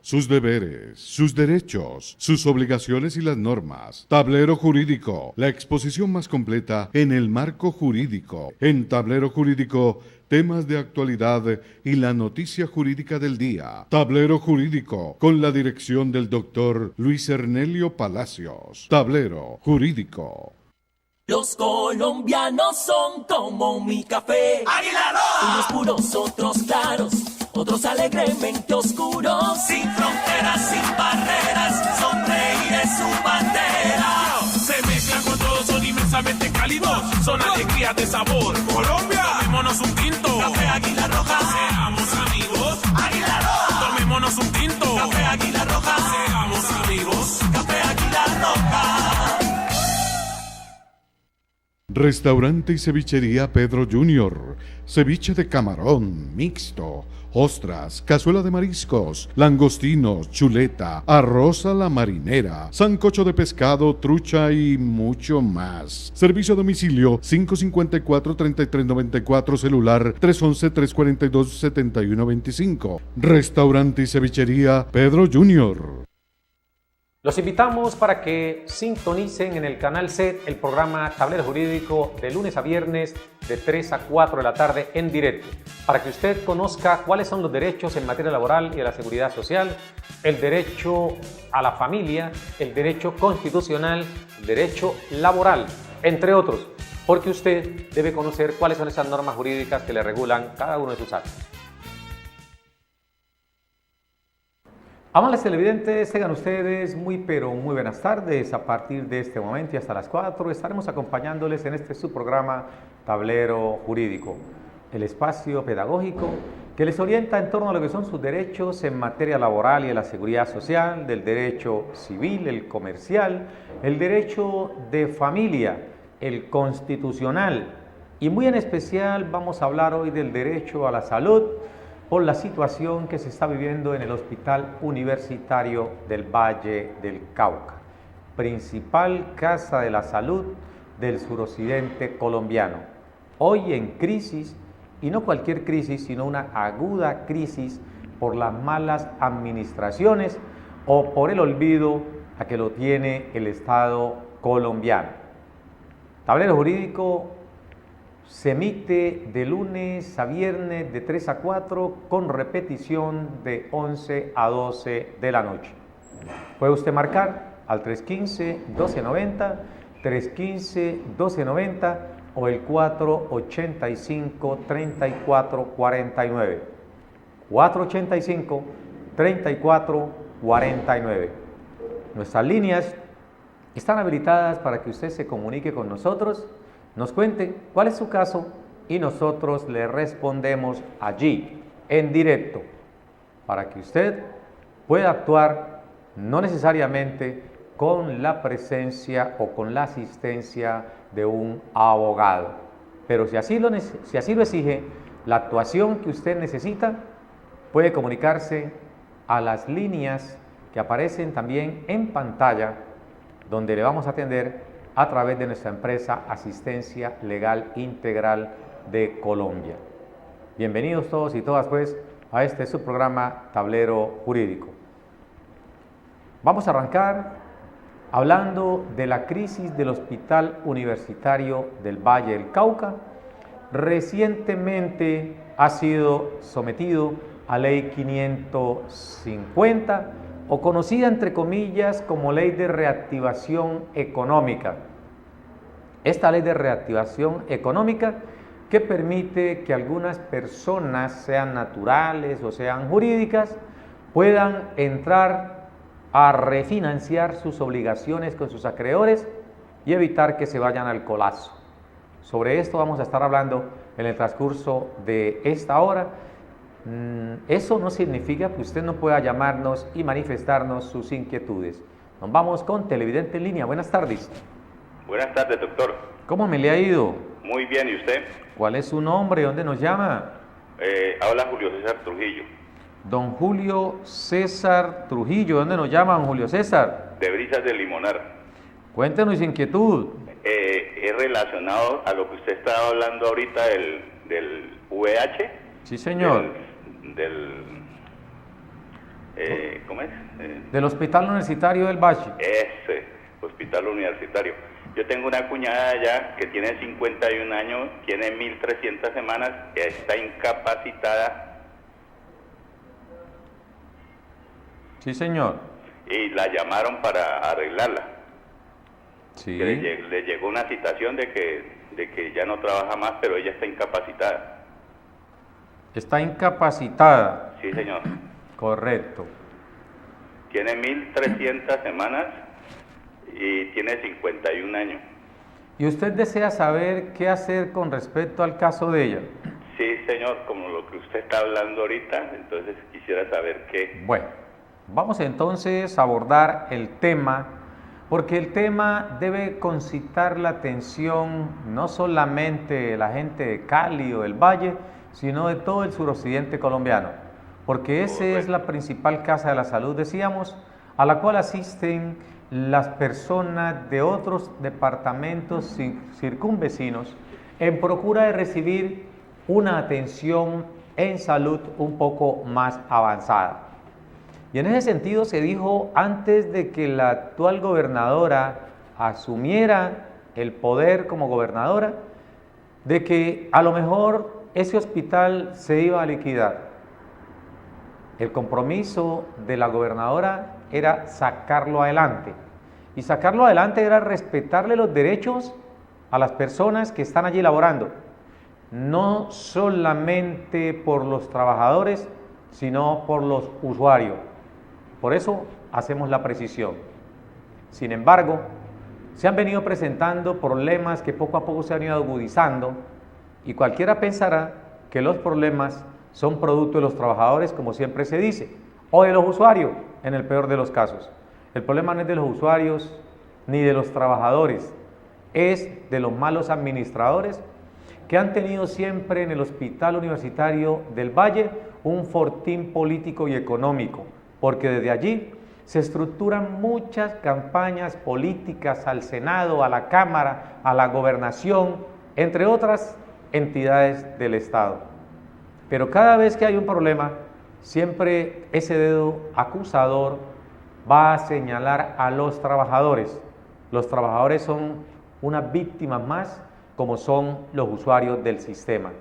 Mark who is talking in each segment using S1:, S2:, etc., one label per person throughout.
S1: sus deberes, sus derechos, sus obligaciones y las normas. Tablero Jurídico, la exposición más completa en el marco jurídico. En Tablero Jurídico, temas de actualidad y la noticia jurídica del día. Tablero Jurídico, con la dirección del doctor Luis Ernelio Palacios. Tablero Jurídico.
S2: Los colombianos son como mi café.
S3: ¡Águila Roja!
S2: Unos puros, otros claros, otros alegremente oscuros.
S3: Sin fronteras, sin barreras, sonreír es su bandera. Se mezclan con todos, son inmensamente cálidos, son alegrías de sabor. ¡Colombia! Tomémonos un tinto.
S2: Café Águila Roja.
S3: Seamos amigos.
S2: Águila Roja.
S3: Tomémonos un tinto.
S2: Café Águila Roja.
S3: Seamos amigos.
S2: Café Águila Roja.
S1: Restaurante y cevichería Pedro Junior. Ceviche de camarón, mixto, ostras, cazuela de mariscos, langostinos, chuleta, arroz a la marinera, sancocho de pescado, trucha y mucho más. Servicio a domicilio 554-3394, celular 311-342-7125. Restaurante y cevichería Pedro Junior.
S4: Los invitamos para que sintonicen en el canal SET el programa Tablero Jurídico de lunes a viernes de 3 a 4 de la tarde en directo, para que usted conozca cuáles son los derechos en materia laboral y de la seguridad social, el derecho a la familia, el derecho constitucional, el derecho laboral, entre otros, porque usted debe conocer cuáles son esas normas jurídicas que le regulan cada uno de sus actos. Amables televidentes, tengan ustedes muy pero muy buenas tardes. A partir de este momento y hasta las 4 estaremos acompañándoles en este subprograma Tablero Jurídico, el espacio pedagógico que les orienta en torno a lo que son sus derechos en materia laboral y de la seguridad social, del derecho civil, el comercial, el derecho de familia, el constitucional y muy en especial vamos a hablar hoy del derecho a la salud, por la situación que se está viviendo en el Hospital Universitario del Valle del Cauca, principal casa de la salud del suroccidente colombiano. Hoy en crisis, y no cualquier crisis, sino una aguda crisis por las malas administraciones o por el olvido a que lo tiene el Estado colombiano. Tablero Jurídico se emite de lunes a viernes de 3 a 4 con repetición de 11 a 12 de la noche. Puede usted marcar al 315-1290, 315-1290 o el 485-3449. 485-3449. Nuestras líneas están habilitadas para que usted se comunique con nosotros, nos cuente cuál es su caso y nosotros le respondemos allí, en directo, para que usted pueda actuar no necesariamente con la presencia o con la asistencia de un abogado. Pero si así lo exige la actuación que usted necesita, puede comunicarse a las líneas que aparecen también en pantalla, donde le vamos a atender a través de nuestra empresa Asistencia Legal Integral de Colombia. Bienvenidos todos y todas pues a este subprograma Tablero Jurídico. Vamos a arrancar hablando de la crisis del Hospital Universitario del Valle del Cauca. Recientemente ha sido sometido a Ley 550, o conocida entre comillas como Ley de Reactivación Económica. Esta Ley de Reactivación Económica que permite que algunas personas, sean naturales o sean jurídicas, puedan entrar a refinanciar sus obligaciones con sus acreedores y evitar que se vayan al colapso. Sobre esto vamos a estar hablando en el transcurso de esta hora. Eso no significa que usted no pueda llamarnos y manifestarnos sus inquietudes. Nos vamos con televidente en línea. Buenas tardes.
S5: Buenas tardes, doctor.
S4: ¿Cómo me le ha ido?
S5: Muy bien, ¿y usted?
S4: ¿Cuál es su nombre? ¿Dónde nos llama?
S5: Habla Julio César Trujillo.
S4: Don Julio César Trujillo. ¿Dónde nos llama, don Julio César?
S5: De Brisas del Limonar.
S4: Cuéntenos su inquietud.
S5: Es relacionado a lo que usted estaba hablando ahorita del VH.
S4: Sí, señor.
S5: ¿Cómo es?
S4: Del Hospital Universitario del Valle.
S5: Ese, Hospital Universitario. Yo tengo una cuñada allá que tiene 51 años, tiene 1.300 semanas, está incapacitada
S4: Sí, señor.
S5: y la llamaron para arreglarla.
S4: Sí.
S5: Que le llegó una citación de que ya no trabaja más, pero ella está incapacitada.
S4: Está incapacitada.
S5: Sí, señor.
S4: Correcto.
S5: Tiene 1.300 semanas y tiene 51 años.
S4: ¿Y usted desea saber qué hacer con respecto al caso de ella?
S5: Sí, señor, como lo que usted está hablando ahorita, entonces quisiera saber qué.
S4: Bueno, vamos entonces a abordar el tema, porque el tema debe concitar la atención no solamente de la gente de Cali o del Valle, sino de todo el suroccidente colombiano, porque esa es la principal casa de la salud, decíamos, a la cual asisten las personas de otros departamentos circunvecinos en procura de recibir una atención en salud un poco más avanzada. Y en ese sentido se dijo, antes de que la actual gobernadora asumiera el poder como gobernadora, de que a lo mejor ese hospital se iba a liquidar. El compromiso de la gobernadora era sacarlo adelante. Y sacarlo adelante era respetarle los derechos a las personas que están allí laborando. No solamente por los trabajadores, sino por los usuarios. Por eso hacemos la precisión. Sin embargo, se han venido presentando problemas que poco a poco se han ido agudizando y cualquiera pensará que los problemas son producto de los trabajadores, como siempre se dice, o de los usuarios, en el peor de los casos. El problema no es de los usuarios ni de los trabajadores, es de los malos administradores que han tenido siempre en el Hospital Universitario del Valle un fortín político y económico, porque desde allí se estructuran muchas campañas políticas al Senado, a la Cámara, a la Gobernación, entre otras entidades del Estado. Pero cada vez que hay un problema, siempre ese dedo acusador va a señalar a los trabajadores. Los trabajadores son unas víctimas más, como son los usuarios del sistema.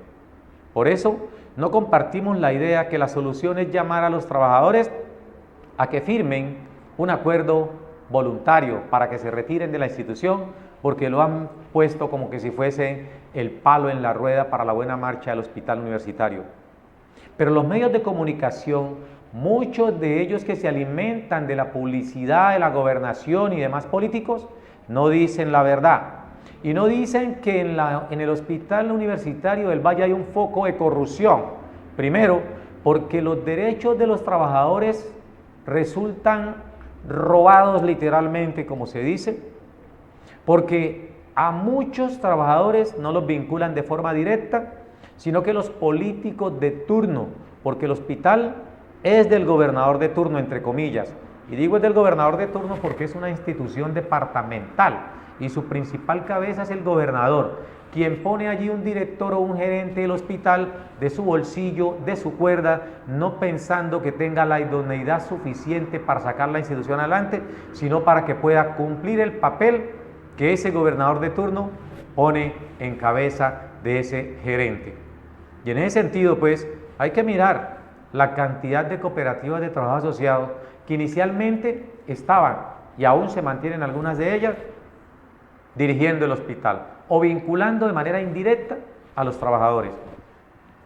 S4: Por eso, no compartimos la idea que la solución es llamar a los trabajadores a que firmen un acuerdo voluntario para que se retiren de la institución, porque lo han puesto como que si fuese el palo en la rueda para la buena marcha del hospital universitario. Pero los medios de comunicación, muchos de ellos que se alimentan de la publicidad de la gobernación y demás políticos, no dicen la verdad. Y no dicen que en el hospital universitario del Valle hay un foco de corrupción. Primero, porque los derechos de los trabajadores resultan robados literalmente, como se dice, porque a muchos trabajadores no los vinculan de forma directa, sino que los políticos de turno, porque el hospital es del gobernador de turno, entre comillas, y digo es del gobernador de turno porque es una institución departamental y su principal cabeza es el gobernador, quien pone allí un director o un gerente del hospital de su bolsillo, de su cuerda, no pensando que tenga la idoneidad suficiente para sacar la institución adelante, sino para que pueda cumplir el papel que ese gobernador de turno pone en cabeza de ese gerente. Y en ese sentido, pues, hay que mirar la cantidad de cooperativas de trabajo asociado que inicialmente estaban, y aún se mantienen algunas de ellas, dirigiendo el hospital o vinculando de manera indirecta a los trabajadores.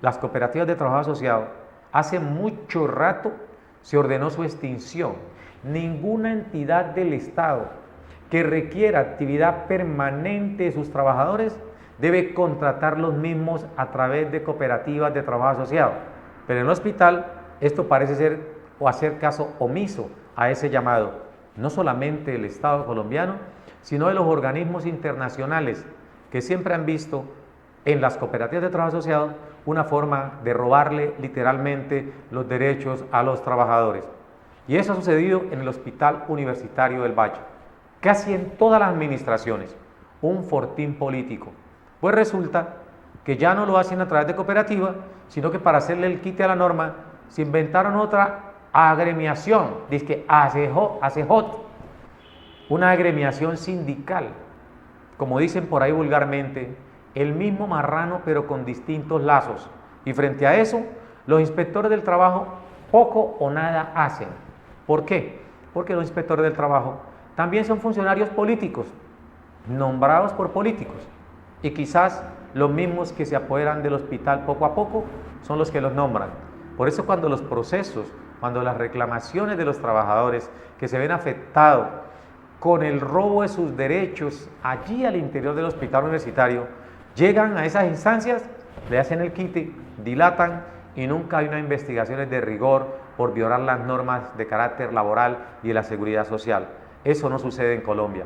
S4: Las cooperativas de trabajo asociado, hace mucho rato se ordenó su extinción. Ninguna entidad del Estado que requiera actividad permanente de sus trabajadores debe contratar los mismos a través de cooperativas de trabajo asociado. Pero en el hospital esto parece ser o hacer caso omiso a ese llamado, no solamente del Estado colombiano, sino de los organismos internacionales que siempre han visto en las cooperativas de trabajo asociado una forma de robarle literalmente los derechos a los trabajadores. Y eso ha sucedido en el Hospital Universitario del Valle, casi en todas las administraciones, un fortín político. Pues resulta que ya no lo hacen a través de cooperativa, sino que para hacerle el quite a la norma, se inventaron otra agremiación, dice ACJ, una agremiación sindical, como dicen por ahí vulgarmente, el mismo marrano pero con distintos lazos. Y frente a eso, los inspectores del trabajo poco o nada hacen. ¿Por qué? Porque los inspectores del trabajo también son funcionarios políticos, nombrados por políticos, y quizás los mismos que se apoderan del hospital poco a poco son los que los nombran. Por eso cuando los procesos, cuando las reclamaciones de los trabajadores que se ven afectados con el robo de sus derechos allí al interior del hospital universitario, llegan a esas instancias, le hacen el quite, dilatan y nunca hay unas investigaciones de rigor por violar las normas de carácter laboral y de la seguridad social. Eso no sucede en Colombia.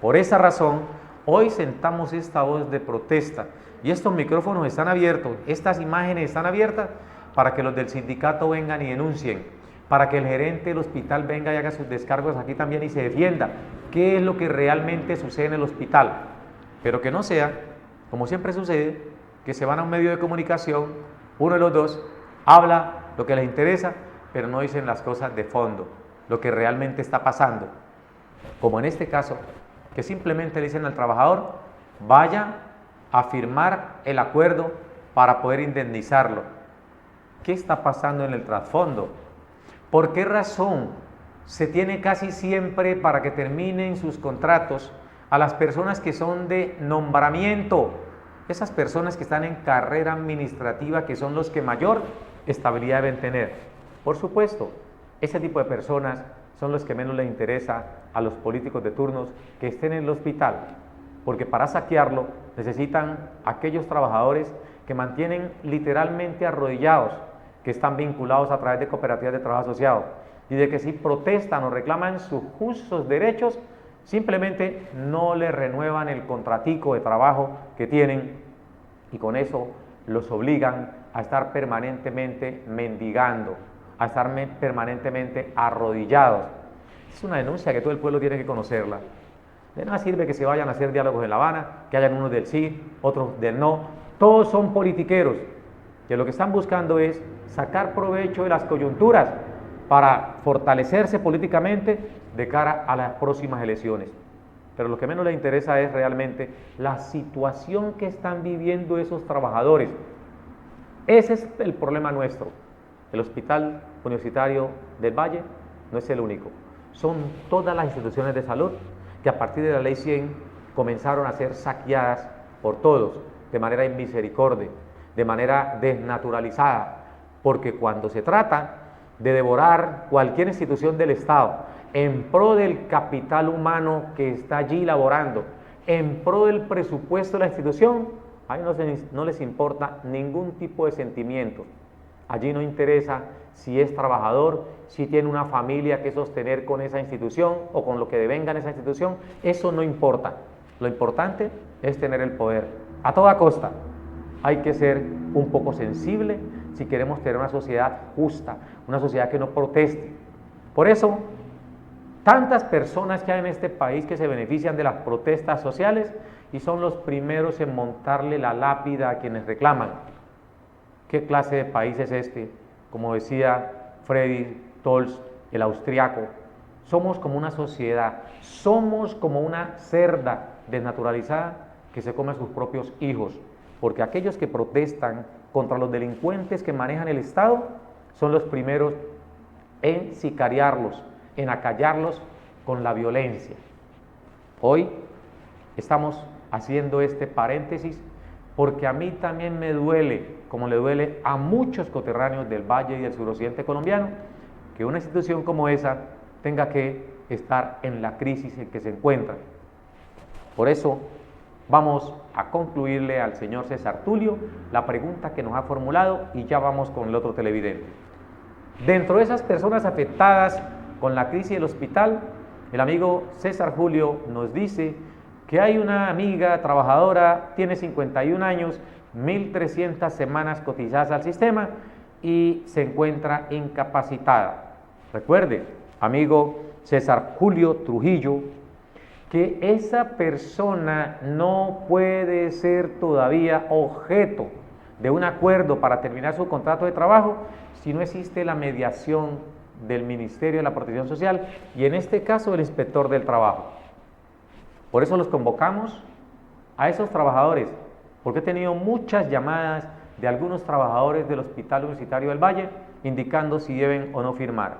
S4: Por esa razón, hoy sentamos esta voz de protesta y estos micrófonos están abiertos, estas imágenes están abiertas para que los del sindicato vengan y denuncien, para que el gerente del hospital venga y haga sus descargos aquí también y se defienda qué es lo que realmente sucede en el hospital. Pero que no sea, como siempre sucede, que se van a un medio de comunicación, uno de los dos habla lo que les interesa, pero no dicen las cosas de fondo, lo que realmente está pasando. Como en este caso, que simplemente le dicen al trabajador, vaya a firmar el acuerdo para poder indemnizarlo. ¿Qué está pasando en el trasfondo? ¿Por qué razón se tiene casi siempre para que terminen sus contratos a las personas que son de nombramiento? Esas personas que están en carrera administrativa, que son los que mayor estabilidad deben tener. Por supuesto, ese tipo de personas son los que menos les interesa a los políticos de turnos que estén en el hospital, porque para saquearlo necesitan aquellos trabajadores que mantienen literalmente arrodillados, que están vinculados a través de cooperativas de trabajo asociado, y de que si protestan o reclaman sus justos derechos, simplemente no le renuevan el contratico de trabajo que tienen, y con eso los obligan a estar permanentemente mendigando, a estar permanentemente arrodillados. Es una denuncia que todo el pueblo tiene que conocerla. De nada sirve que se vayan a hacer diálogos en La Habana, que hayan unos del sí, otros del no. Todos son politiqueros, que lo que están buscando es sacar provecho de las coyunturas para fortalecerse políticamente de cara a las próximas elecciones. Pero lo que menos les interesa es realmente la situación que están viviendo esos trabajadores. Ese es el problema nuestro. El Hospital Universitario del Valle no es el único. Son todas las instituciones de salud que a partir de la Ley 100 comenzaron a ser saqueadas por todos, de manera inmisericordia, de manera desnaturalizada, porque cuando se trata de devorar cualquier institución del Estado en pro del capital humano que está allí laborando, en pro del presupuesto de la institución, ahí no les importa ningún tipo de sentimiento. Allí no interesa si es trabajador, si tiene una familia que sostener con esa institución o con lo que devenga en esa institución, eso no importa. Lo importante es tener el poder. A toda costa hay que ser un poco sensible si queremos tener una sociedad justa, una sociedad que no proteste. Por eso, tantas personas que hay en este país que se benefician de las protestas sociales y son los primeros en montarle la lápida a quienes reclaman. ¿Qué clase de país es este? Como decía Friedrich Tolstoy, el austriaco, somos como una sociedad, somos como una cerda desnaturalizada que se come a sus propios hijos, porque aquellos que protestan contra los delincuentes que manejan el Estado son los primeros en sicariarlos, en acallarlos con la violencia. Hoy estamos haciendo este paréntesis porque a mí también me duele, como le duele a muchos coterráneos del Valle y del suroccidente colombiano, que una institución como esa tenga que estar en la crisis en que se encuentra. Por eso vamos a concluirle al señor César Tulio la pregunta que nos ha formulado y ya vamos con el otro televidente. Dentro de esas personas afectadas con la crisis del hospital, el amigo César Julio nos dice que hay una amiga trabajadora, tiene 51 años, 1.300 semanas cotizadas al sistema y se encuentra incapacitada. Recuerde, amigo César Julio Trujillo, que esa persona no puede ser todavía objeto de un acuerdo para terminar su contrato de trabajo si no existe la mediación del Ministerio de la Protección Social y en este caso el inspector del trabajo. Por eso los convocamos a esos trabajadores, porque he tenido muchas llamadas de algunos trabajadores del Hospital Universitario del Valle indicando si deben o no firmar.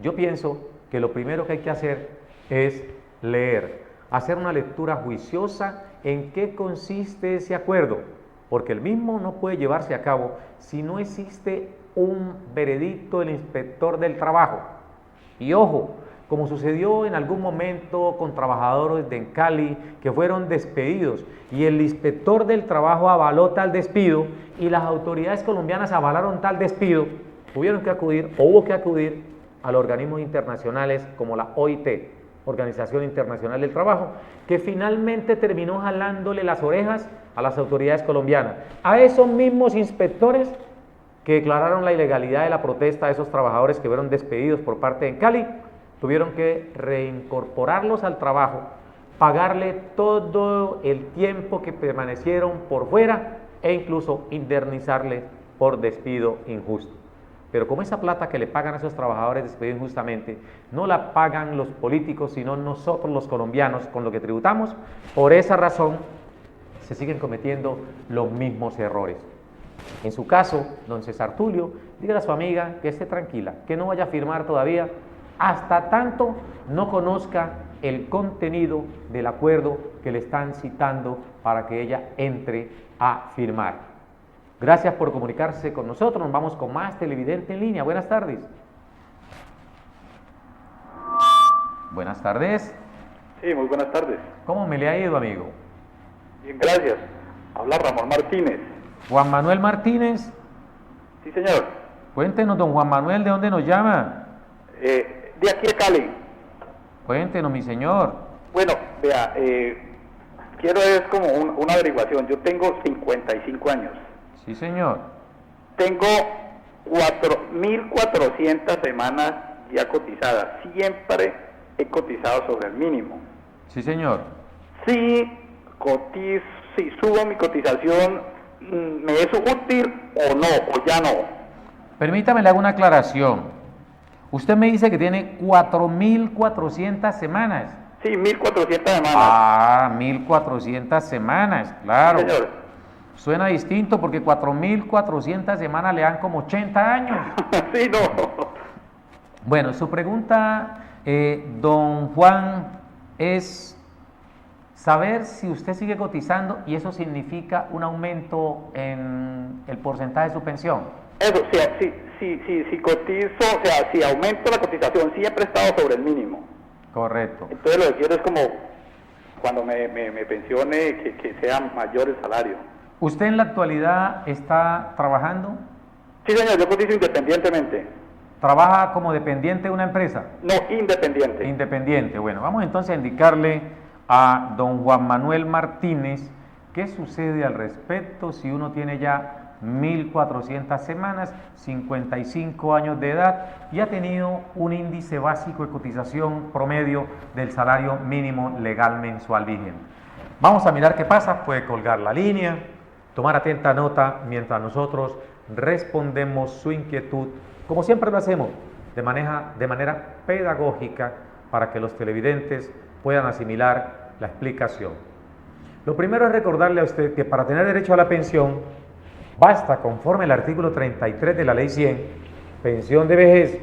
S4: Yo pienso que lo primero que hay que hacer es leer, hacer una lectura juiciosa en qué consiste ese acuerdo, porque el mismo no puede llevarse a cabo si no existe un veredicto del inspector del trabajo. Y ojo, como sucedió en algún momento con trabajadores de Cali que fueron despedidos y el inspector del trabajo avaló tal despido y las autoridades colombianas avalaron tal despido, tuvieron que acudir o hubo que acudir a los organismos internacionales como la OIT, Organización Internacional del Trabajo, que finalmente terminó jalándole las orejas a las autoridades colombianas, a esos mismos inspectores que declararon la ilegalidad de la protesta de esos trabajadores que fueron despedidos por parte de Cali. Tuvieron que reincorporarlos al trabajo, pagarle todo el tiempo que permanecieron por fuera e incluso indemnizarles por despido injusto. Pero como esa plata que le pagan a esos trabajadores despedidos injustamente no la pagan los políticos, sino nosotros los colombianos con lo que tributamos, por esa razón se siguen cometiendo los mismos errores. En su caso, don César Tulio, dígale a su amiga que esté tranquila, que no vaya a firmar todavía hasta tanto no conozca el contenido del acuerdo que le están citando para que ella entre a firmar. Gracias por comunicarse con nosotros. Nos vamos con más televidente en línea. Buenas tardes. Buenas tardes.
S6: Sí, muy buenas tardes.
S4: ¿Cómo me le ha ido, amigo?
S6: Bien, gracias. Habla Ramón Martínez.
S4: Juan Manuel Martínez.
S6: Sí, señor.
S4: Cuéntenos, don Juan Manuel, ¿de dónde nos llama?
S6: De aquí de Cali.
S4: Cuéntenos, mi señor.
S6: Bueno, vea, quiero es como una averiguación. Yo tengo 55 años.
S4: Sí, señor.
S6: Tengo 4.400 semanas ya cotizadas. Siempre he cotizado sobre el mínimo.
S4: Sí, señor.
S6: Si subo mi cotización, ¿me es útil o no? O ya no.
S4: Permítame le hago una aclaración. Usted me dice que tiene 4.400 semanas.
S6: Sí, 1.400 semanas.
S4: Ah, 1.400 semanas, claro.
S6: Sí, señor.
S4: Suena distinto porque 4.400 semanas le dan como 80 años.
S6: Sí, no.
S4: Bueno, su pregunta, don Juan, es saber si usted sigue cotizando y eso significa un aumento en el porcentaje de su pensión.
S6: Eso, si cotizo, o sea, si aumento la cotización, siempre he estado sobre el mínimo.
S4: Correcto.
S6: Entonces lo que quiero es como, cuando me pensione, que sea mayor el salario.
S4: ¿Usted en la actualidad está trabajando?
S6: Sí, señor, yo cotizo independientemente.
S4: ¿Trabaja como dependiente de una empresa?
S6: No, independiente.
S4: Independiente. Bueno, vamos entonces a indicarle a don Juan Manuel Martínez qué sucede al respecto si uno tiene ya 1.400 semanas, 55 años de edad y ha tenido un índice básico de cotización promedio del salario mínimo legal mensual vigente. Vamos a mirar qué pasa. Puede colgar la línea, tomar atenta nota mientras nosotros respondemos su inquietud, como siempre lo hacemos, de manera pedagógica para que los televidentes puedan asimilar la explicación. Lo primero es recordarle a usted que para tener derecho a la pensión basta, conforme el artículo 33 de la Ley 100, pensión de vejez,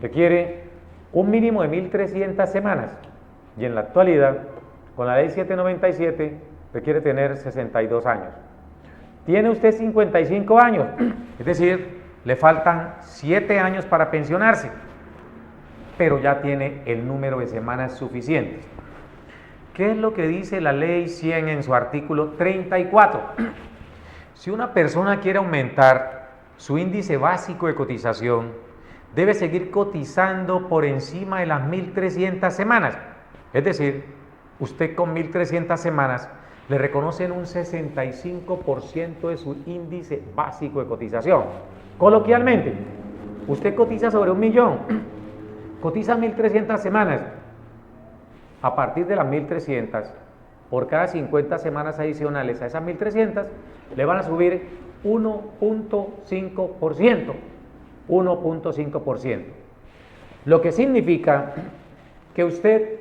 S4: requiere un mínimo de 1.300 semanas y en la actualidad, con la Ley 797, requiere tener 62 años. Tiene usted 55 años, es decir, le faltan 7 años para pensionarse, pero ya tiene el número de semanas suficientes. ¿Qué es lo que dice la Ley 100 en su artículo 34? Si una persona quiere aumentar su índice básico de cotización, debe seguir cotizando por encima de las 1.300 semanas. Es decir, usted con 1.300 semanas le reconocen un 65% de su índice básico de cotización. Coloquialmente, usted cotiza sobre 1.000.000, cotiza 1.300 semanas. A partir de las 1.300, por cada 50 semanas adicionales a esas 1.300, le van a subir 1.5%. 1.5%. Lo que significa que usted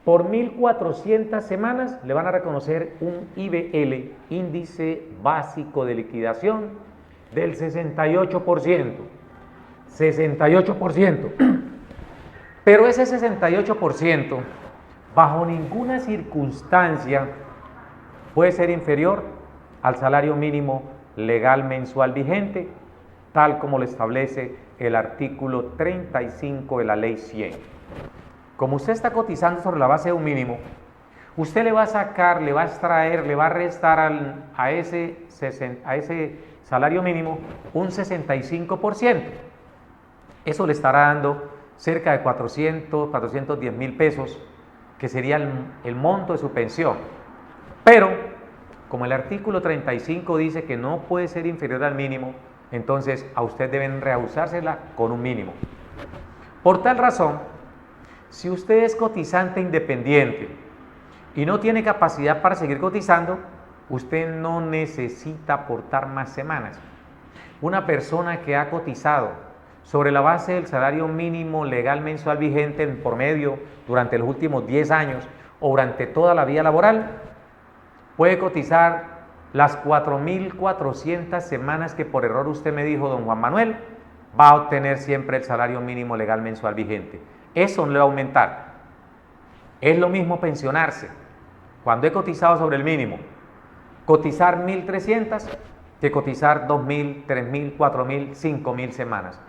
S4: por 1.400 semanas le van a reconocer un IBL, índice básico de liquidación, del 68%. 68%. Pero ese 68% bajo ninguna circunstancia puede ser inferior al salario mínimo legal mensual vigente, tal como lo establece el artículo 35 de la Ley 100. Como usted está cotizando sobre la base de un mínimo, usted le va a sacar, le va a extraer, le va a restar a ese salario mínimo un 65%. Eso le estará dando cerca de 410 mil pesos, que sería el monto de su pensión. Pero, como el artículo 35 dice que no puede ser inferior al mínimo, entonces a usted deben rehusársela con un mínimo. Por tal razón, si usted es cotizante independiente y no tiene capacidad para seguir cotizando, usted no necesita aportar más semanas. Una persona que ha cotizado sobre la base del salario mínimo legal mensual vigente en promedio durante los últimos 10 años o durante toda la vida laboral, puede cotizar las 4.400 semanas que por error usted me dijo, don Juan Manuel, va a obtener siempre el salario mínimo legal mensual vigente. Eso no le va a aumentar. Es lo mismo pensionarse. Cuando he cotizado sobre el mínimo, cotizar 1.300 que cotizar 2.000, 3.000, 4.000, 5.000 semanas.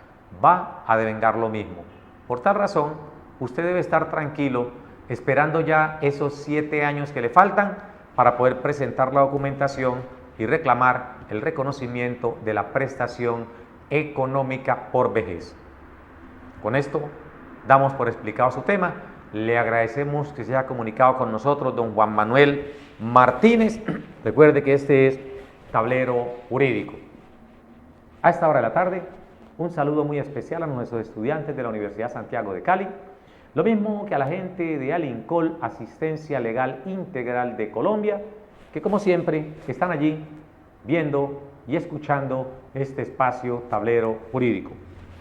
S4: Va a devengar lo mismo. Por tal razón, usted debe estar tranquilo esperando ya esos 7 años que le faltan para poder presentar la documentación y reclamar el reconocimiento de la prestación económica por vejez. Con esto damos por explicado su tema. Le agradecemos que se haya comunicado con nosotros don Juan Manuel Martínez. Recuerde que este es Tablero Jurídico. A esta hora de la tarde, un saludo muy especial a nuestros estudiantes de la Universidad Santiago de Cali, lo mismo que a la gente de Alincol, Asistencia Legal Integral de Colombia, que como siempre están allí viendo y escuchando este espacio Tablero Jurídico.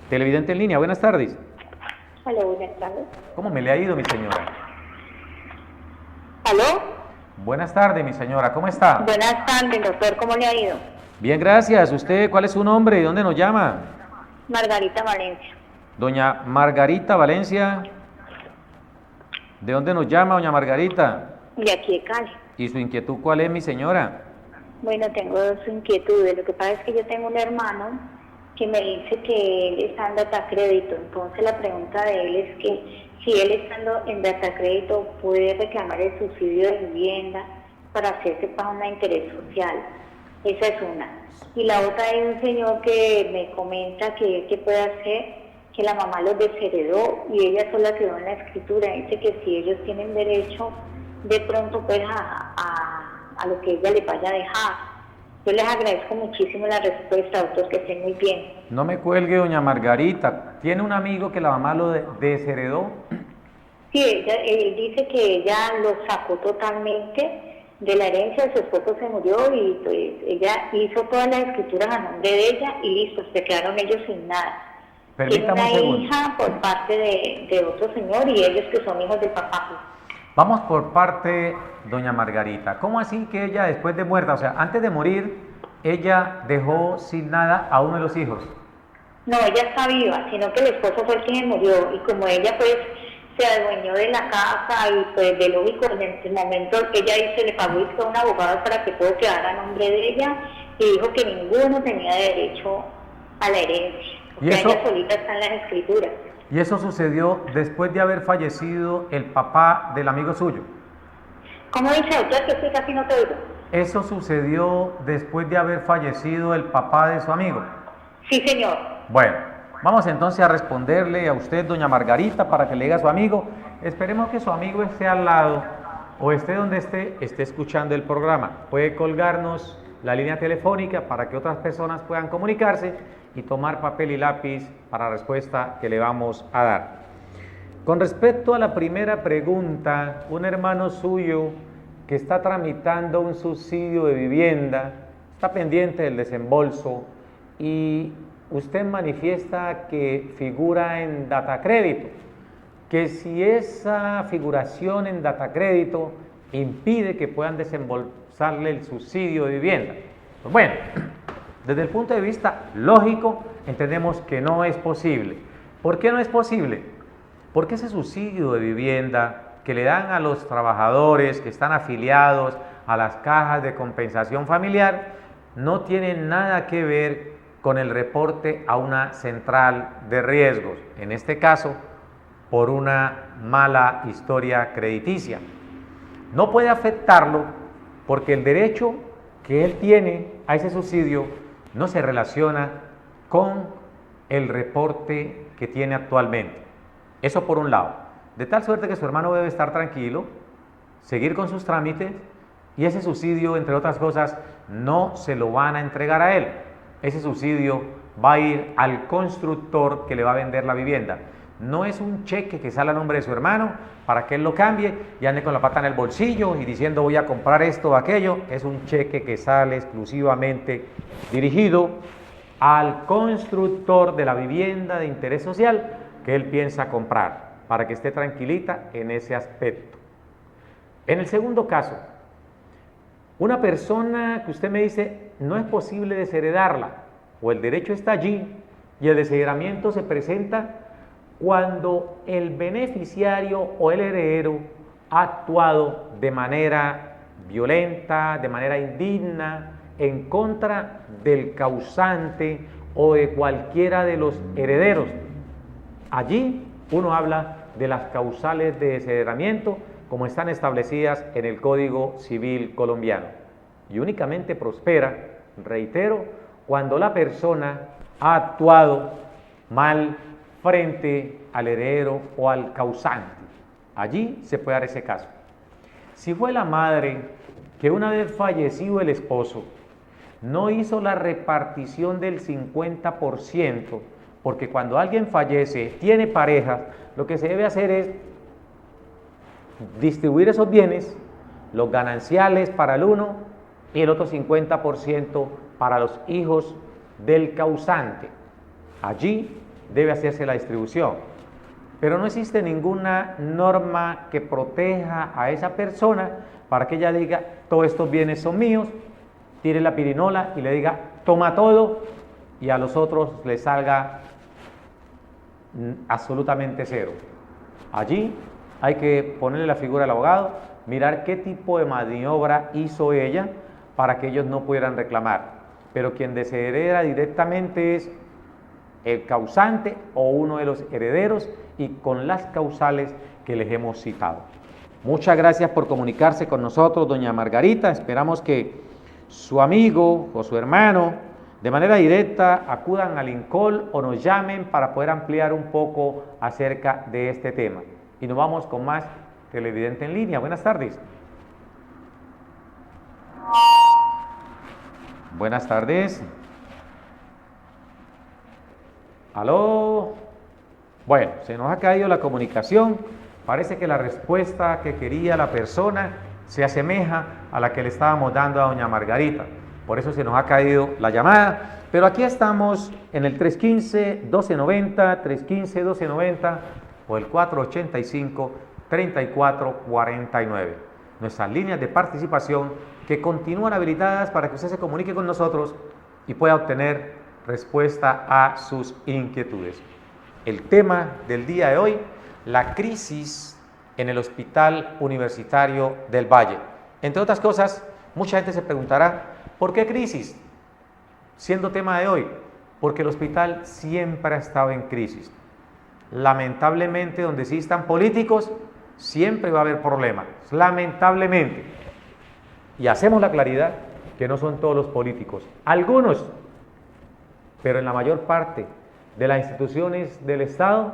S4: Televidente en línea, buenas tardes.
S7: Hola, buenas tardes.
S4: ¿Cómo me le ha ido, mi señora?
S7: ¿Aló?
S4: Buenas tardes, mi señora, ¿cómo está?
S7: Buenas tardes, doctor, ¿cómo le ha ido?
S4: Bien, gracias. ¿Usted cuál es su nombre y dónde nos llama?
S7: Margarita Valencia.
S4: Doña Margarita Valencia. ¿De dónde nos llama, doña Margarita?
S7: De aquí de Cali.
S4: ¿Y su inquietud cuál es, mi señora?
S7: Bueno, tengo dos inquietudes. Lo que pasa es que yo tengo un hermano que me dice que él está en data crédito. Entonces la pregunta de él es que si él estando en data crédito puede reclamar el subsidio de vivienda para hacerse para un interés social. Esa es una. Y la otra es un señor que me comenta que puede hacer, que la mamá los desheredó y ella sola quedó en la escritura. Dice que si ellos tienen derecho de pronto pues a lo que ella le vaya a dejar. Yo les agradezco muchísimo la respuesta, doctor, que estén muy bien.
S4: No me cuelgue, doña Margarita. ¿Tiene un amigo que la mamá lo desheredó?
S7: Sí, él dice que ella lo sacó totalmente de la herencia, su esposo se murió y pues ella hizo todas las escrituras a nombre de ella y listo, se quedaron ellos sin nada.
S4: Permítame
S7: Tiene
S4: un
S7: una
S4: segundo.
S7: hija por parte de otro señor y ellos que son hijos del papá.
S4: Vamos por parte, doña Margarita. ¿Cómo así que ella después de muerta, o sea, antes de morir, ella dejó sin nada a uno de los hijos?
S7: No, ella está viva, sino que el esposo fue el que murió y como ella pues se adueñó de la casa y pues de lógico en ese momento ella dice, le pagó a un abogado para que todo quedara a nombre de ella y dijo que ninguno tenía derecho a la herencia. O
S4: ¿Y
S7: sea,
S4: eso?
S7: ella solita está en las escrituras.
S4: Y eso sucedió después de haber fallecido el papá del amigo suyo.
S7: ¿Cómo dice, doctor? Que estoy casi no te oigo.
S4: Eso sucedió después de haber fallecido el papá de su amigo.
S7: Sí, señor.
S4: Bueno, vamos entonces a responderle a usted, doña Margarita, para que le diga a su amigo. Esperemos que su amigo esté al lado o esté donde esté escuchando el programa. Puede colgarnos la línea telefónica para que otras personas puedan comunicarse y tomar papel y lápiz para la respuesta que le vamos a dar. Con respecto a la primera pregunta, un hermano suyo que está tramitando un subsidio de vivienda está pendiente del desembolso y usted manifiesta que figura en Datacrédito, que si esa figuración en Datacrédito impide que puedan desembolsarle el subsidio de vivienda. Pues bueno, desde el punto de vista lógico, entendemos que no es posible. ¿Por qué no es posible? Porque ese subsidio de vivienda que le dan a los trabajadores que están afiliados a las cajas de compensación familiar no tiene nada que ver con el reporte a una central de riesgos, en este caso, por una mala historia crediticia. No puede afectarlo porque el derecho que él tiene a ese subsidio no se relaciona con el reporte que tiene actualmente. Eso por un lado. De tal suerte que su hermano debe estar tranquilo, seguir con sus trámites y ese subsidio, entre otras cosas, no se lo van a entregar a él. Ese subsidio va a ir al constructor que le va a vender la vivienda. No es un cheque que sale a nombre de su hermano para que él lo cambie y ande con la pata en el bolsillo y diciendo voy a comprar esto o aquello. Es un cheque que sale exclusivamente dirigido al constructor de la vivienda de interés social que él piensa comprar, para que esté tranquilita en ese aspecto. En el segundo caso, una persona que usted me dice no es posible desheredarla, o el derecho está allí y el desheredamiento se presenta cuando el beneficiario o el heredero ha actuado de manera violenta, de manera indigna, en contra del causante o de cualquiera de los herederos. Allí uno habla de las causales de desheredamiento como están establecidas en el Código Civil colombiano. Y únicamente prospera, reitero, cuando la persona ha actuado mal frente al heredero o al causante. Allí se puede dar ese caso. Si fue la madre que una vez fallecido el esposo no hizo la repartición del 50%, porque cuando alguien fallece, tiene pareja, lo que se debe hacer es distribuir esos bienes, los gananciales para el uno y el otro 50% para los hijos del causante. Allí debe hacerse la distribución. Pero no existe ninguna norma que proteja a esa persona para que ella diga, todos estos bienes son míos, tire la pirinola y le diga, toma todo, y a los otros les salga absolutamente cero. Allí hay que ponerle la figura al abogado, mirar qué tipo de maniobra hizo ella para que ellos no pudieran reclamar. Pero quien deshereda directamente es el causante o uno de los herederos y con las causales que les hemos citado. Muchas gracias por comunicarse con nosotros, doña Margarita. Esperamos que su amigo o su hermano de manera directa acudan al INCOL o nos llamen para poder ampliar un poco acerca de este tema. Y nos vamos con más televidente en línea. Buenas tardes. Buenas tardes. ¿Aló? Bueno, se nos ha caído la comunicación. Parece que la respuesta que quería la persona se asemeja a la que le estábamos dando a doña Margarita. Por eso se nos ha caído la llamada. Pero aquí estamos en el 315-1290, 315-1290 o el 485-3449. Nuestras líneas de participación que continúan habilitadas para que usted se comunique con nosotros y pueda obtener respuesta a sus inquietudes. El tema del día de hoy, la crisis en el Hospital Universitario del Valle. Entre otras cosas, mucha gente se preguntará, ¿por qué crisis? Siendo tema de hoy, porque el hospital siempre ha estado en crisis. Lamentablemente, donde existan políticos, siempre va a haber problemas, lamentablemente. Y hacemos la claridad que no son todos los políticos, algunos, pero en la mayor parte de las instituciones del Estado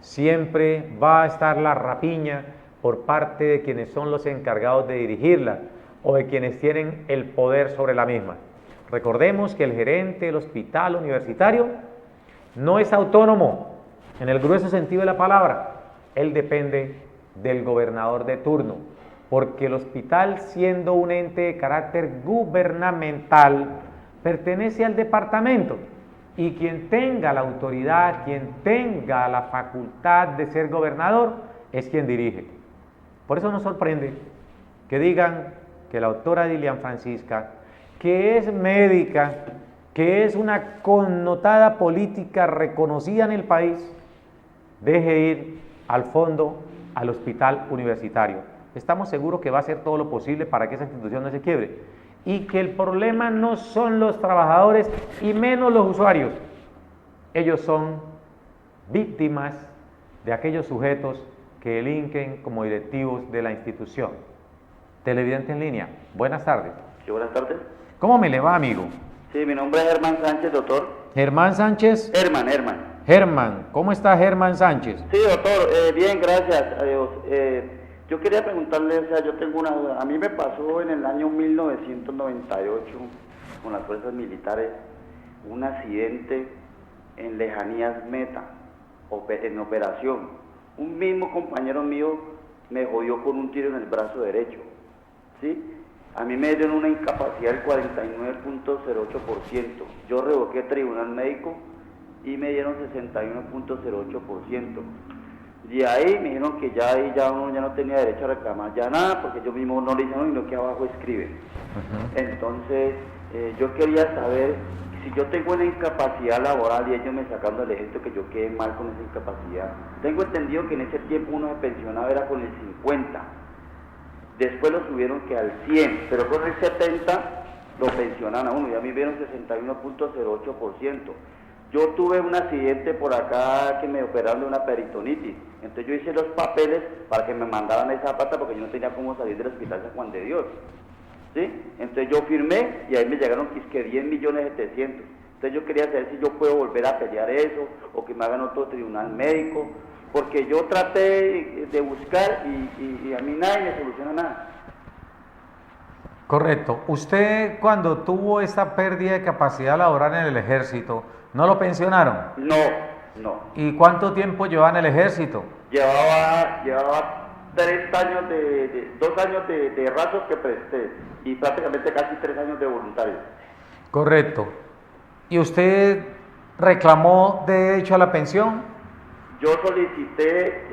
S4: siempre va a estar la rapiña por parte de quienes son los encargados de dirigirla o de quienes tienen el poder sobre la misma. Recordemos que el gerente del hospital universitario no es autónomo en el grueso sentido de la palabra, él depende del gobernador de turno. porque el hospital, siendo un ente de carácter gubernamental, pertenece al departamento, y quien tenga la autoridad, quien tenga la facultad de ser gobernador, es quien dirige. Por eso nos sorprende que digan que la doctora Dilian Francisca, que es médica, que es una connotada política reconocida en el país, deje ir al fondo al hospital universitario. Estamos seguros que va a hacer todo lo posible para que esa institución no se quiebre, y que el problema no son los trabajadores y menos los usuarios. Ellos son víctimas de aquellos sujetos que delinquen como directivos de la institución. Televidente en línea, buenas tardes.
S8: Sí, buenas tardes.
S4: ¿Cómo me le va, amigo?
S8: Sí, mi nombre es Germán Sánchez, doctor.
S4: ¿Germán Sánchez?
S8: Germán.
S4: Germán, ¿cómo está Germán Sánchez?
S8: Sí, doctor, bien, gracias a Dios. Yo quería preguntarle, o sea, yo tengo una duda. A mí me pasó en el año 1998, con las fuerzas militares, un accidente en Lejanías Meta, en operación. Un mismo compañero mío me jodió con un tiro en el brazo derecho, ¿sí? A mí me dieron una incapacidad del 49.08%. Yo revoqué tribunal médico y me dieron 61.08%. Y ahí me dijeron que ya uno ya no tenía derecho a reclamar ya nada, porque yo mismo no le hice, sino que abajo escribe. Entonces, yo quería saber si yo tengo una incapacidad laboral y ellos me sacaron del ejército, que yo quede mal con esa incapacidad. Tengo entendido que en ese tiempo uno se pensionaba era con el 50%. Después lo subieron que al 100%, pero con el 70% lo pensionan a uno, y a mí vieron 61.08%. Yo tuve un accidente por acá que me operaron de una peritonitis, entonces yo hice los papeles para que me mandaran esa plata porque yo no tenía cómo salir del hospital San Juan de Dios, ¿sí? Entonces yo firmé y ahí me llegaron que 10.700.000. Entonces yo quería saber si yo puedo volver a pelear eso o que me hagan otro tribunal médico, porque yo traté de buscar y a mí nadie me soluciona nada.
S4: Correcto. Usted, cuando tuvo esta pérdida de capacidad laboral en el ejército, ¿no lo pensionaron?
S8: No.
S4: ¿Y cuánto tiempo llevaba en el ejército?
S8: Llevaba 2 años de ratos que presté y prácticamente casi 3 años de voluntario.
S4: Correcto. ¿Y usted reclamó derecho a la pensión?
S8: Yo solicité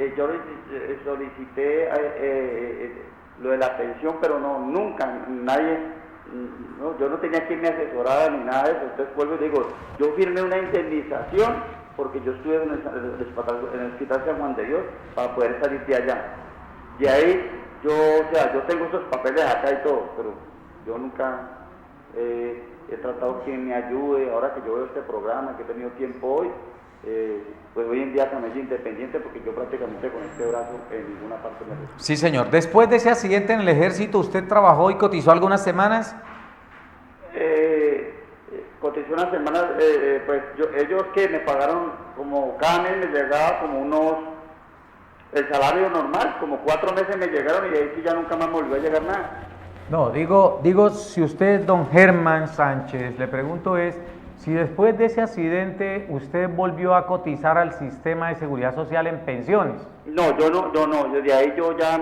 S8: lo de la pensión, pero no, nunca, nadie, no, yo no tenía quien me asesorara ni nada de eso. Entonces vuelvo y digo, yo firmé una indemnización porque yo estuve en el hospital San Juan de Dios para poder salir de allá. Y ahí yo tengo esos papeles acá y todo, pero yo nunca he tratado quien me ayude. Ahora que yo veo este programa, que he tenido tiempo hoy, pues hoy en día también soy independiente, porque yo prácticamente con este brazo en ninguna parte me resisto.
S4: Sí, señor. Después de ese accidente en el ejército, ¿usted trabajó y cotizó algunas semanas?
S8: Cotizó unas semanas, pues ellos que me pagaron, como cada mes me llegaba como el salario normal, como 4 meses me llegaron, y de ahí sí ya nunca más me volvió a llegar nada.
S4: No, digo, si usted, don Germán Sánchez, le pregunto si después de ese accidente usted volvió a cotizar al sistema de seguridad social en pensiones.
S8: No, yo de ahí yo ya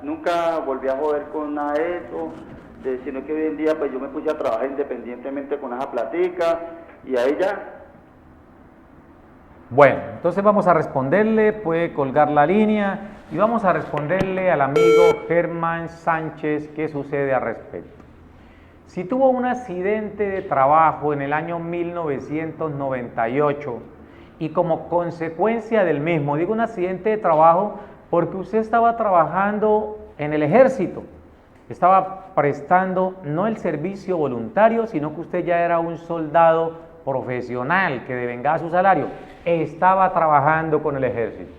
S8: nunca volví a joder con nada de eso, sino que hoy en día pues yo me puse a trabajar independientemente con esa platica, y ahí ya.
S4: Bueno, entonces vamos a responderle, puede colgar la línea, y vamos a responderle al amigo Germán Sánchez qué sucede al respecto. Si tuvo un accidente de trabajo en el año 1998 y como consecuencia del mismo, digo un accidente de trabajo porque usted estaba trabajando en el ejército, estaba prestando no el servicio voluntario, sino que usted ya era un soldado profesional que devengaba su salario, estaba trabajando con el ejército.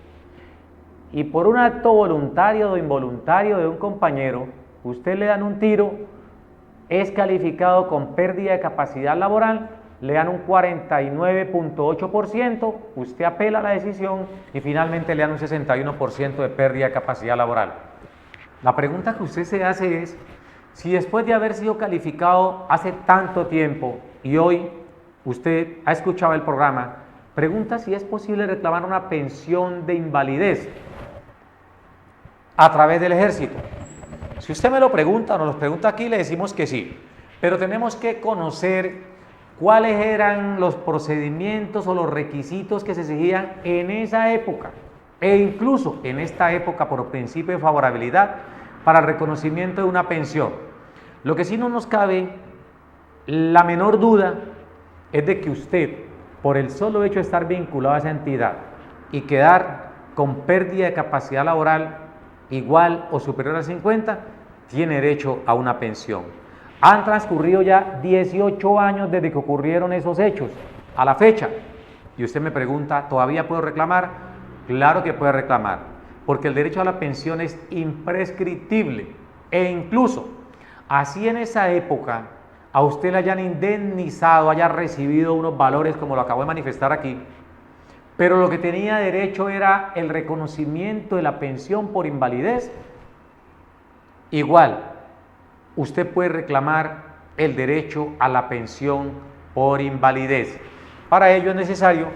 S4: Y por un acto voluntario o involuntario de un compañero, usted le dan un tiro, es calificado con pérdida de capacidad laboral, le dan un 49.8%, usted apela a la decisión y finalmente le dan un 61% de pérdida de capacidad laboral. La pregunta que usted se hace es, si después de haber sido calificado hace tanto tiempo y hoy usted ha escuchado el programa, pregunta si es posible reclamar una pensión de invalidez. a través del ejército. Si usted me lo pregunta o nos lo pregunta aquí, le decimos que sí, pero tenemos que conocer cuáles eran los procedimientos o los requisitos que se exigían en esa época e incluso en esta época por principio de favorabilidad para el reconocimiento de una pensión. Lo que sí no nos cabe la menor duda es de que usted, por el solo hecho de estar vinculado a esa entidad y quedar con pérdida de capacidad laboral igual o superior a 50, tiene derecho a una pensión. Han transcurrido ya 18 años desde que ocurrieron esos hechos, a la fecha. Y usted me pregunta, ¿todavía puedo reclamar? Claro que puede reclamar, porque el derecho a la pensión es imprescriptible. E incluso, así en esa época, a usted le hayan indemnizado, haya recibido unos valores como lo acabo de manifestar aquí, pero lo que tenía derecho era el reconocimiento de la pensión por invalidez, igual, usted puede reclamar el derecho a la pensión por invalidez. Para ello es necesario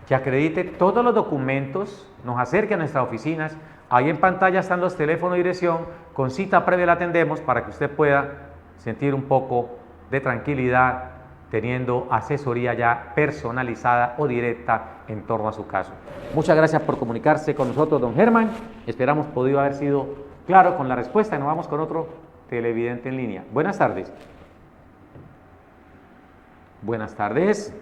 S4: que acredite todos los documentos, nos acerque a nuestras oficinas, ahí en pantalla están los teléfonos y dirección, con cita previa la atendemos para que usted pueda sentir un poco de tranquilidad teniendo asesoría ya personalizada o directa en torno a su caso. Muchas gracias por comunicarse con nosotros, don Germán. Esperamos podido haber sido claro con la respuesta y nos vamos con otro televidente en línea. Buenas tardes. Buenas tardes.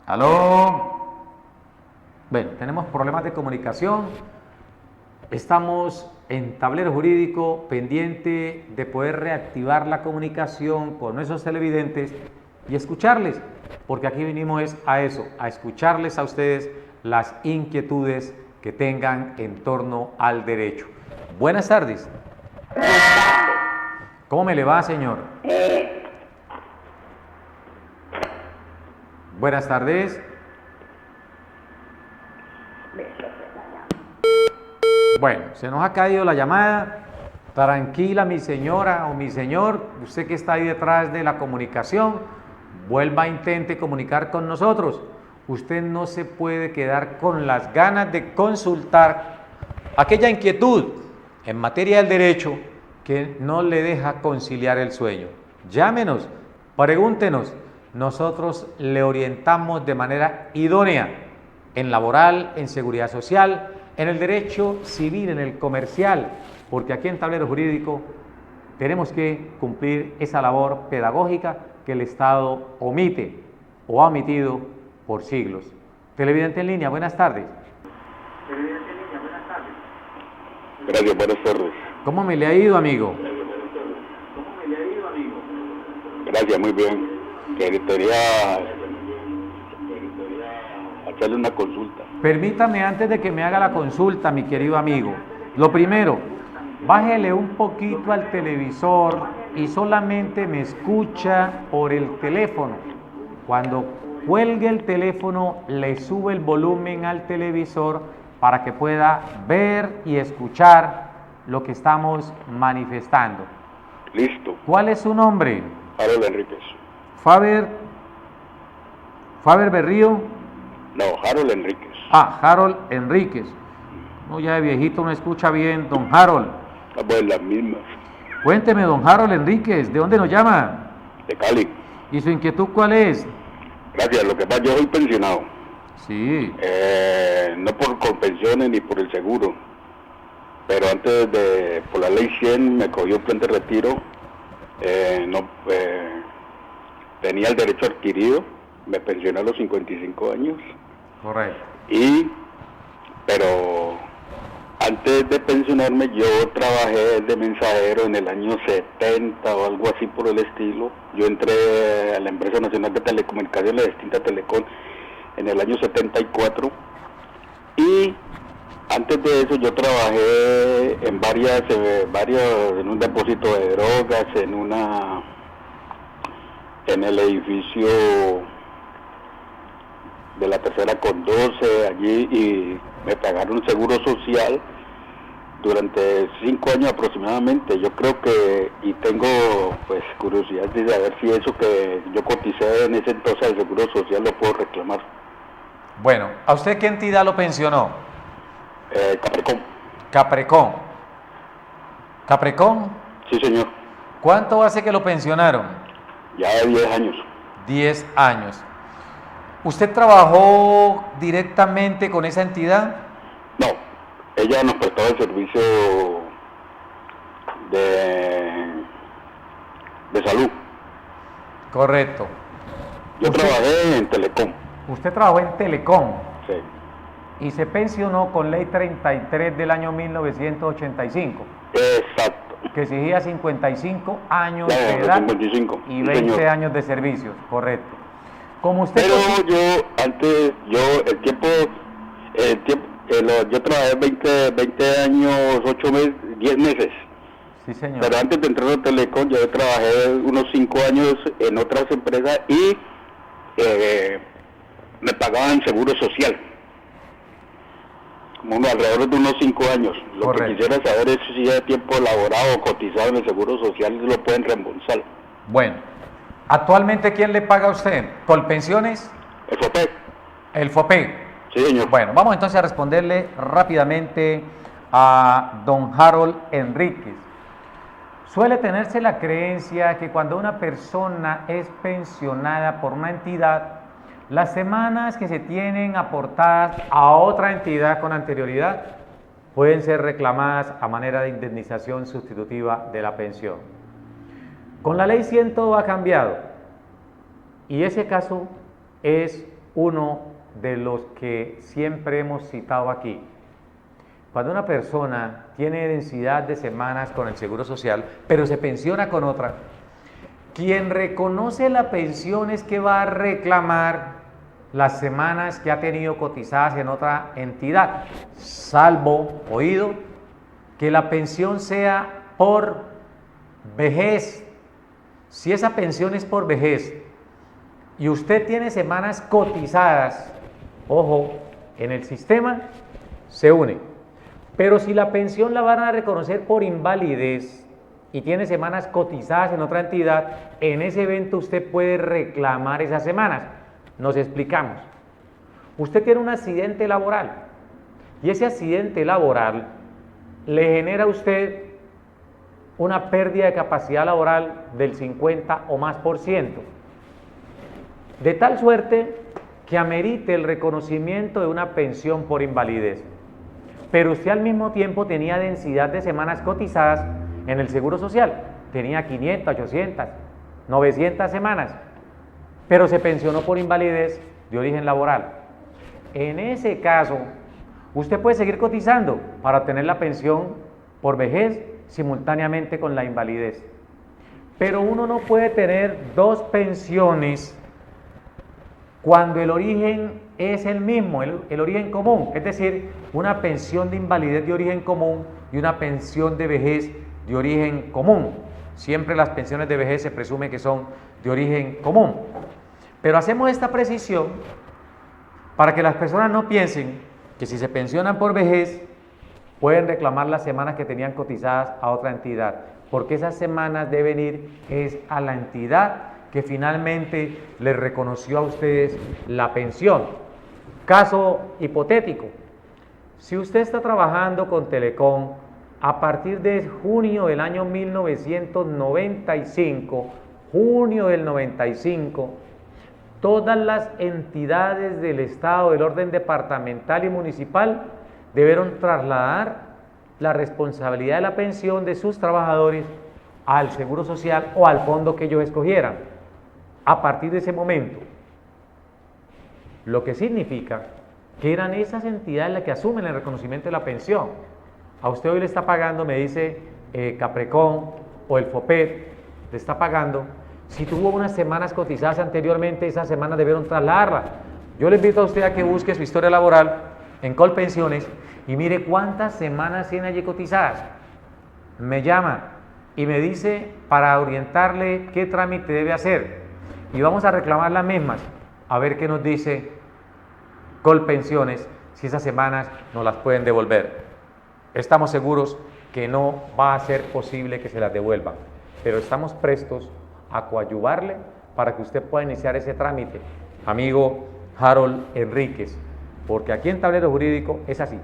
S4: ¿Aló? Bueno, tenemos problemas de comunicación. Estamos en Tablero Jurídico pendiente de poder reactivar la comunicación con nuestros televidentes y escucharles, porque aquí vinimos a eso, a escucharles a ustedes las inquietudes que tengan en torno al derecho. Buenas tardes. ¿Cómo me le va, señor? Buenas tardes. Bueno, se nos ha caído la llamada. Tranquila, mi señora o mi señor, usted que está ahí detrás de la comunicación, vuelva, intente comunicar con nosotros. Usted no se puede quedar con las ganas de consultar aquella inquietud en materia del derecho que no le deja conciliar el sueño. Llámenos, pregúntenos, nosotros le orientamos de manera idónea en laboral, en seguridad social, en el derecho civil, en el comercial, porque aquí en Tablero Jurídico tenemos que cumplir esa labor pedagógica que el Estado omite o ha omitido por siglos. Televidente en línea, buenas tardes.
S9: Gracias, buenas tardes.
S4: ¿Cómo me le ha ido, amigo?
S9: Gracias, muy bien. Quería hacerle una consulta.
S4: Permítame, antes de que me haga la consulta, mi querido amigo, lo primero, bájele un poquito al televisor y solamente me escucha por el teléfono. Cuando cuelgue el teléfono, le sube el volumen al televisor para que pueda ver y escuchar lo que estamos manifestando.
S9: Listo.
S4: ¿Cuál es su nombre?
S9: Harold Enríquez.
S4: Faber Berrío.
S9: No, Harold Enríquez.
S4: Ah, Harold Enríquez. No, ya de viejito no escucha bien, don Harold.
S9: Pues las mismas.
S4: Cuénteme, don Harold Enríquez, ¿de dónde nos llama?
S9: De Cali.
S4: ¿Y su inquietud cuál es?
S9: Gracias, lo que pasa, yo soy pensionado.
S4: Sí.
S9: No por pensiones ni por el seguro. Pero antes de, por la ley 100, me cogió plan de retiro. Tenía el derecho adquirido. Me pensioné a los 55 años.
S4: Correcto.
S9: Pero antes de pensionarme yo trabajé de mensajero en el año 70 o algo así por el estilo. Yo entré a la empresa nacional de telecomunicaciones, la extinta Telecom, en el año 74. Y antes de eso yo trabajé en en un depósito de drogas, en el edificio de la tercera con 12 allí, y me pagaron un seguro social durante 5 años aproximadamente. Yo creo que, y tengo pues curiosidad de saber si eso que yo coticé en ese entonces al seguro social lo puedo reclamar.
S4: Bueno, ¿a usted qué entidad lo pensionó?
S9: Capricorn.
S4: Capricorn. ¿Capricorn?
S9: Sí, señor.
S4: ¿Cuánto hace que lo pensionaron?
S9: Ya de 10 años.
S4: 10 años. ¿Usted trabajó directamente con esa entidad?
S9: No, ella nos prestó el servicio de salud.
S4: Correcto.
S9: Yo trabajé en Telecom.
S4: Usted trabajó en Telecom.
S9: Sí.
S4: Y se pensionó con ley 33 del año 1985.
S9: Exacto.
S4: Que exigía 55 años
S9: Ya,
S4: de edad
S9: 55,
S4: y
S9: sí,
S4: 20
S9: señor.
S4: años de servicios, correcto. Como usted
S9: Pero yo trabajé 20 años, 8 meses, 10 meses.
S4: Sí, señor.
S9: Pero antes de entrar a Telecom, yo trabajé unos 5 años en otras empresas y me pagaban seguro social. Como alrededor de unos 5 años. Lo
S4: Correcto.
S9: que quisiera saber es si ya de tiempo laborado o cotizado en el seguro social lo pueden reembolsar.
S4: Bueno, actualmente ¿quién le paga a usted? ¿Colpensiones?
S9: ¿El FOPE?
S4: El FOPE.
S9: Sí, señor.
S4: Bueno, vamos entonces a responderle rápidamente a don Harold Enríquez. Suele tenerse la creencia que cuando una persona es pensionada por una entidad, las semanas que se tienen aportadas a otra entidad con anterioridad pueden ser reclamadas a manera de indemnización sustitutiva de la pensión. Con la ley 100 todo ha cambiado y ese caso es uno de los que siempre hemos citado aquí. Cuando una persona tiene densidad de semanas con el Seguro Social, pero se pensiona con otra, quien reconoce la pensión es que va a reclamar las semanas que ha tenido cotizadas en otra entidad, salvo, oído, que la pensión sea por vejez. Si esa pensión es por vejez y usted tiene semanas cotizadas, ojo, en el sistema se une. Pero si la pensión la van a reconocer por invalidez y tiene semanas cotizadas en otra entidad, en ese evento usted puede reclamar esas semanas. Nos explicamos. Usted tiene un accidente laboral y ese accidente laboral le genera a usted una pérdida de capacidad laboral del 50 o más %, de tal suerte que amerite el reconocimiento de una pensión por invalidez. Pero usted al mismo tiempo tenía densidad de semanas cotizadas en el Seguro Social, tenía 500, 800, 900 semanas, pero se pensionó por invalidez de origen laboral. En ese caso, usted puede seguir cotizando para obtener la pensión por vejez simultáneamente con la invalidez. Pero uno no puede tener dos pensiones cuando el origen es el mismo, el origen común, es decir, una pensión de invalidez de origen común y una pensión de vejez de origen común. Siempre las pensiones de vejez se presume que son de origen común. Pero hacemos esta precisión para que las personas no piensen que si se pensionan por vejez pueden reclamar las semanas que tenían cotizadas a otra entidad, porque esas semanas deben ir es a la entidad que finalmente les reconoció a ustedes la pensión. Caso hipotético, si usted está trabajando con Telecom a partir de junio del año 1995, junio del 95, todas las entidades del Estado, del orden departamental y municipal, debieron trasladar la responsabilidad de la pensión de sus trabajadores al Seguro Social o al fondo que ellos escogieran. A partir de ese momento, lo que significa que eran esas entidades las que asumen el reconocimiento de la pensión. A usted hoy le está pagando, me dice Caprecon o el FOPET, le está pagando. Si tuvo unas semanas cotizadas anteriormente, esas semanas debieron trasladarla. Yo le invito a usted a que busque su historia laboral en Colpensiones y mire cuántas semanas tiene allí cotizadas. Me llama y me dice para orientarle qué trámite debe hacer. Y vamos a reclamar las mismas, a ver qué nos dice Colpensiones, si esas semanas nos las pueden devolver. Estamos seguros que no va a ser posible que se las devuelvan, pero estamos prestos a coadyuvarle para que usted pueda iniciar ese trámite, amigo Harold Enríquez, porque aquí en Tablero Jurídico es así.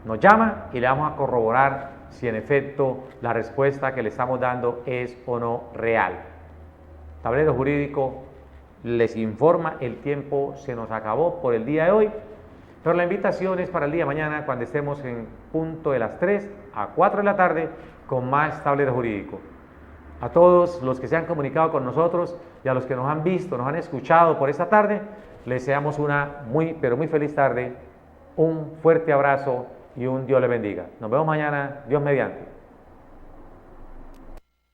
S4: nos llama y le vamos a corroborar si en efecto la respuesta que le estamos dando es o no real. Tablero Jurídico les informa, el tiempo se nos acabó por el día de hoy, pero la invitación es para el día de mañana cuando estemos en punto de las 3 a 4 de la tarde con más Tablero Jurídico. A todos los que se han comunicado con nosotros y a los que nos han visto, nos han escuchado por esta tarde, les deseamos una muy, pero muy feliz tarde, un fuerte abrazo y un Dios les bendiga. Nos vemos mañana, Dios mediante.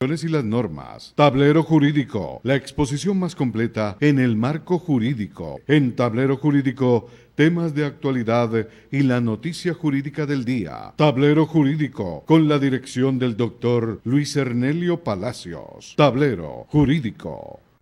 S1: Y las normas. Tablero Jurídico, la exposición más completa en el marco jurídico. En Tablero Jurídico, temas de actualidad y la noticia jurídica del día. Tablero Jurídico, con la dirección del doctor Luis Ernelio Palacios. Tablero Jurídico.